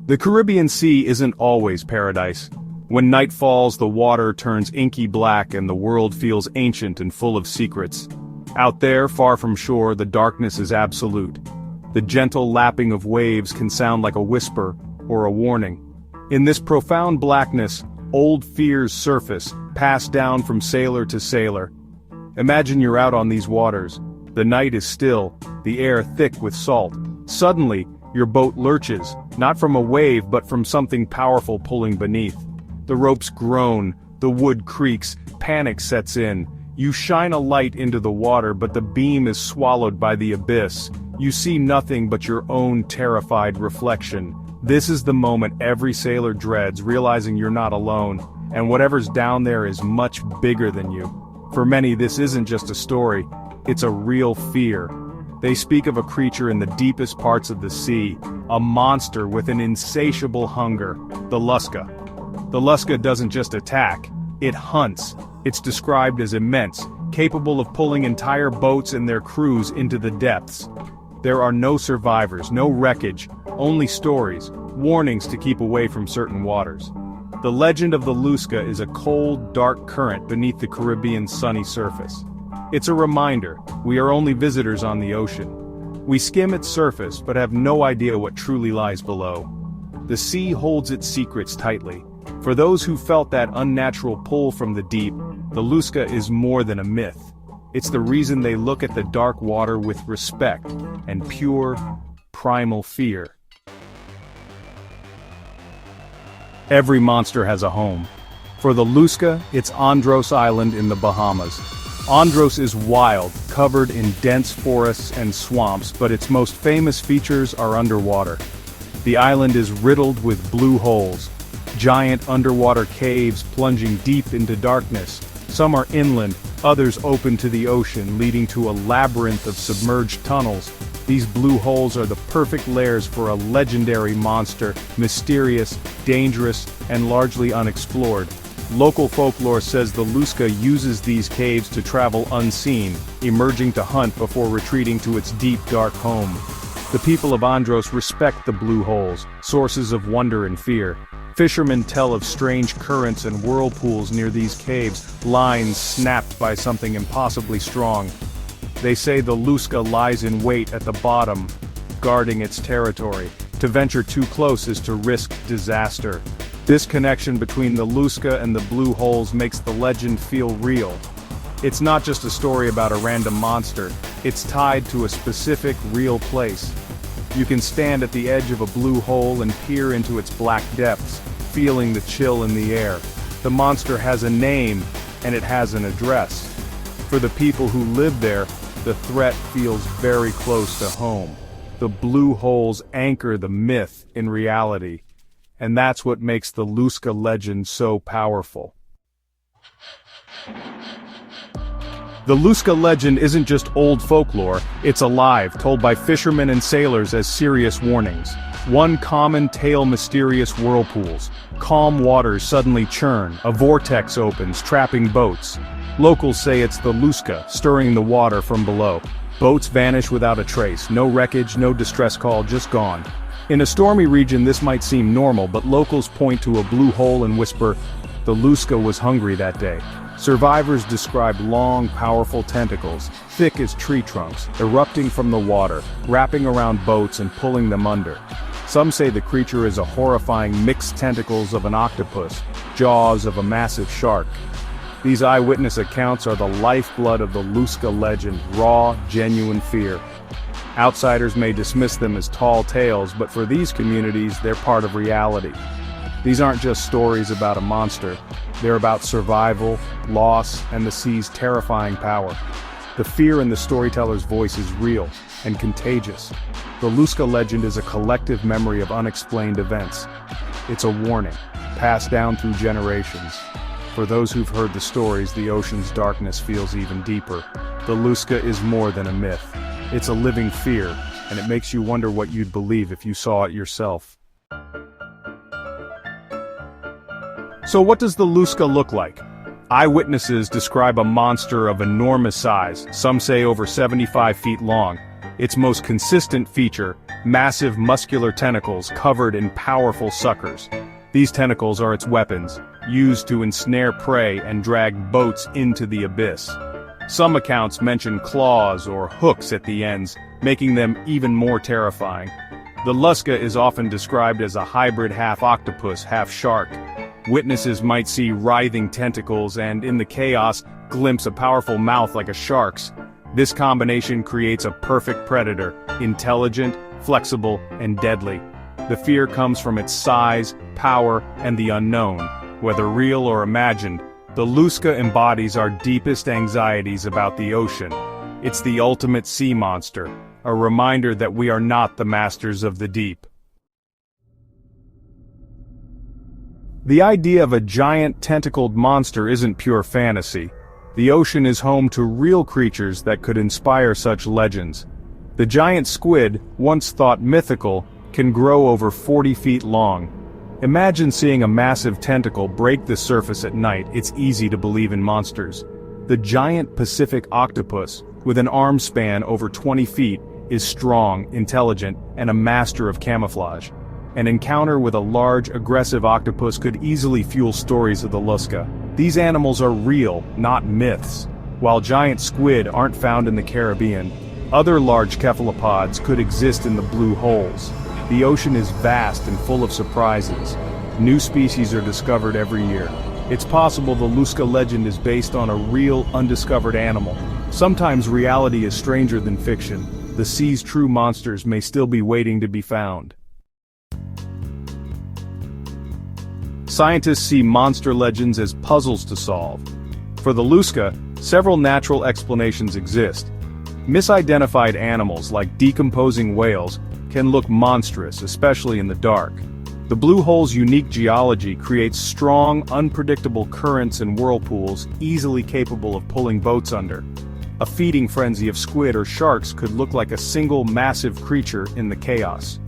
The Caribbean Sea isn't always paradise. When night falls, the water turns inky black and the world feels ancient and full of secrets. Out there, far from shore, the darkness is absolute. The gentle lapping of waves can sound like a whisper or a warning. In this profound blackness, old fears surface, passed down from sailor to sailor. Imagine you're out on these waters. The night is still, the air thick with salt. Suddenly, your boat lurches, not from a wave but from something powerful pulling beneath. The ropes groan, the wood creaks, panic sets in. You shine a light into the water but the beam is swallowed by the abyss. You see nothing but your own terrified reflection. This is the moment every sailor dreads, realizing you're not alone, and whatever's down there is much bigger than you. For many, this isn't just a story, it's a real fear. They speak of a creature in the deepest parts of the sea, a monster with an insatiable hunger, the LUSKA. The LUSKA doesn't just attack, it hunts. It's described as immense, capable of pulling entire boats and their crews into the depths. There are no survivors, no wreckage, only stories, warnings to keep away from certain waters. The legend of the LUSKA is a cold, dark current beneath the Caribbean's sunny surface. It's a reminder, we are only visitors on the ocean. We skim its surface but have no idea what truly lies below. The sea holds its secrets tightly. For those who felt that unnatural pull from the deep, the LUSKA is more than a myth. It's the reason they look at the dark water with respect and pure, primal fear. Every monster has a home. For the LUSKA, it's Andros Island in the Bahamas. Andros is wild, covered in dense forests and swamps, but its most famous features are underwater. The island is riddled with blue holes, giant underwater caves plunging deep into darkness. Some are inland, others open to the ocean, leading to a labyrinth of submerged tunnels. These blue holes are the perfect lairs for a legendary monster, mysterious, dangerous, and largely unexplored. Local folklore says the LUSKA uses these caves to travel unseen, emerging to hunt before retreating to its deep, dark home. The people of Andros respect the blue holes, sources of wonder and fear. Fishermen tell of strange currents and whirlpools near these caves, lines snapped by something impossibly strong. They say the LUSKA lies in wait at the bottom, guarding its territory. To venture too close is to risk disaster. This connection between the LUSKA and the blue holes makes the legend feel real. It's not just a story about a random monster, it's tied to a specific, real place. You can stand at the edge of a blue hole and peer into its black depths, feeling the chill in the air. The monster has a name, and it has an address. For the people who live there, the threat feels very close to home. The blue holes anchor the myth in reality. And that's what makes the LUSKA legend so powerful. The LUSKA legend isn't just old folklore, it's alive, told by fishermen and sailors as serious warnings. One common tale: mysterious whirlpools. Calm waters suddenly churn, a vortex opens, trapping boats. Locals say it's the LUSKA, stirring the water from below. Boats vanish without a trace, no wreckage, no distress call, just gone. In a stormy region this might seem normal, but locals point to a blue hole and whisper, the LUSKA was hungry that day. Survivors describe long, powerful tentacles, thick as tree trunks, erupting from the water, wrapping around boats and pulling them under. Some say the creature is a horrifying mixed tentacles of an octopus, jaws of a massive shark. These eyewitness accounts are the lifeblood of the LUSKA legend, raw, genuine fear. Outsiders may dismiss them as tall tales, but for these communities, they're part of reality. These aren't just stories about a monster, they're about survival, loss, and the sea's terrifying power. The fear in the storyteller's voice is real and contagious. The LUSKA legend is a collective memory of unexplained events. It's a warning, passed down through generations. For those who've heard the stories, the ocean's darkness feels even deeper. The LUSKA is more than a myth. It's a living fear, and it makes you wonder what you'd believe if you saw it yourself. So what does the LUSKA look like? Eyewitnesses describe a monster of enormous size, some say over 75 feet long. Its most consistent feature, massive muscular tentacles covered in powerful suckers. These tentacles are its weapons, used to ensnare prey and drag boats into the abyss. Some accounts mention claws or hooks at the ends, making them even more terrifying. The LUSKA is often described as a hybrid half-octopus, half-shark. Witnesses might see writhing tentacles and, in the chaos, glimpse a powerful mouth like a shark's. This combination creates a perfect predator, intelligent, flexible, and deadly. The fear comes from its size, power, and the unknown. Whether real or imagined, the LUSKA embodies our deepest anxieties about the ocean. It's the ultimate sea monster, a reminder that we are not the masters of the deep. The idea of a giant tentacled monster isn't pure fantasy. The ocean is home to real creatures that could inspire such legends. The giant squid, once thought mythical, can grow over 40 feet long. Imagine seeing a massive tentacle break the surface at night. It's easy to believe in monsters. The giant Pacific octopus, with an arm span over 20 feet, is strong, intelligent, and a master of camouflage. An encounter with a large, aggressive octopus could easily fuel stories of the LUSKA. These animals are real, not myths. While giant squid aren't found in the Caribbean, other large cephalopods could exist in the blue holes. The ocean is vast and full of surprises. New species are discovered every year. It's possible the LUSKA legend is based on a real, undiscovered animal. Sometimes reality is stranger than fiction. The sea's true monsters may still be waiting to be found. Scientists see monster legends as puzzles to solve. For the LUSKA, several natural explanations exist. Misidentified animals like decomposing whales can look monstrous, especially in the dark. The blue hole's unique geology creates strong, unpredictable currents and whirlpools easily capable of pulling boats under. A feeding frenzy of squid or sharks could look like a single massive creature in the chaos.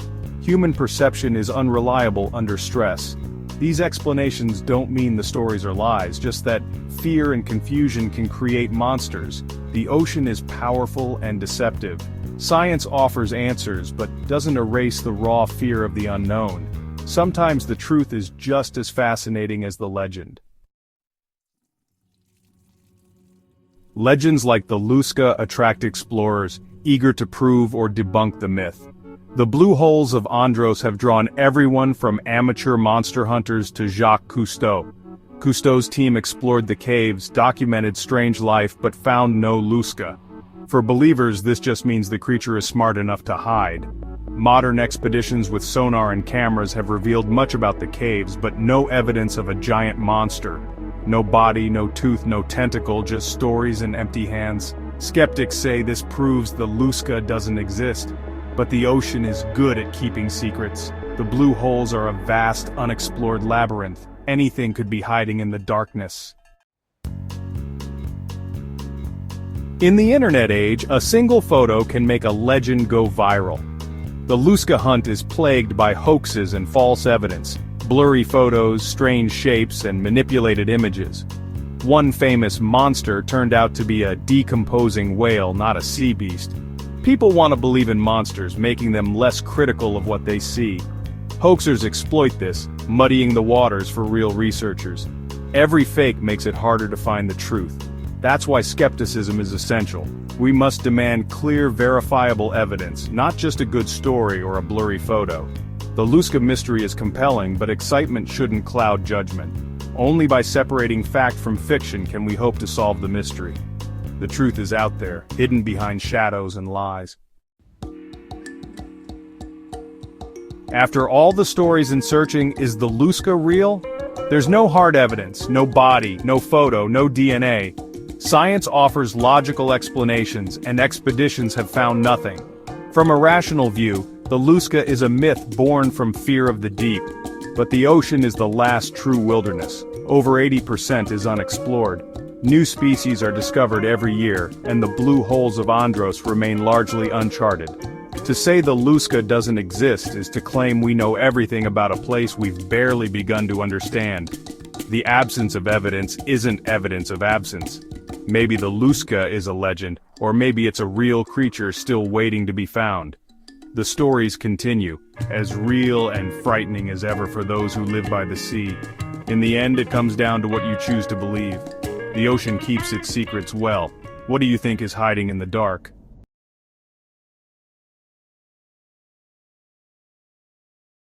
Human perception is unreliable under stress. These explanations don't mean the stories are lies, just that fear and confusion can create monsters. The ocean is powerful and deceptive. Science offers answers but doesn't erase the raw fear of the unknown. Sometimes the truth is just as fascinating as the legend. Legends like the LUSKA attract explorers, eager to prove or debunk the myth. The blue holes of Andros have drawn everyone from amateur monster hunters to Jacques Cousteau. Cousteau's team explored the caves, documented strange life, but found no LUSKA. For believers, this just means the creature is smart enough to hide. Modern expeditions with sonar and cameras have revealed much about the caves, but no evidence of a giant monster. No body, no tooth, no tentacle, just stories and empty hands. Skeptics say this proves the LUSKA doesn't exist. But the ocean is good at keeping secrets. The blue holes are a vast, unexplored labyrinth. Anything could be hiding in the darkness. In the internet age, a single photo can make a legend go viral. The LUSKA hunt is plagued by hoaxes and false evidence, blurry photos, strange shapes, and manipulated images. One famous monster turned out to be a decomposing whale, not a sea beast. People want to believe in monsters, making them less critical of what they see. Hoaxers exploit this, muddying the waters for real researchers. Every fake makes it harder to find the truth. That's why skepticism is essential. We must demand clear, verifiable evidence, not just a good story or a blurry photo. The LUSKA mystery is compelling, but excitement shouldn't cloud judgment. Only by separating fact from fiction can we hope to solve the mystery. The truth is out there, hidden behind shadows and lies. After all the stories and searching, is the LUSKA real? There's no hard evidence, no body, no photo, no DNA. Science offers logical explanations, and expeditions have found nothing. From a rational view, the LUSKA is a myth born from fear of the deep. But the ocean is the last true wilderness. Over 80% is unexplored. New species are discovered every year, and the blue holes of Andros remain largely uncharted. To say the LUSKA doesn't exist is to claim we know everything about a place we've barely begun to understand. The absence of evidence isn't evidence of absence. Maybe the LUSKA is a legend, or maybe it's a real creature still waiting to be found. The stories continue, as real and frightening as ever for those who live by the sea. In the end, it comes down to what you choose to believe. The ocean keeps its secrets well. What do you think is hiding in the dark?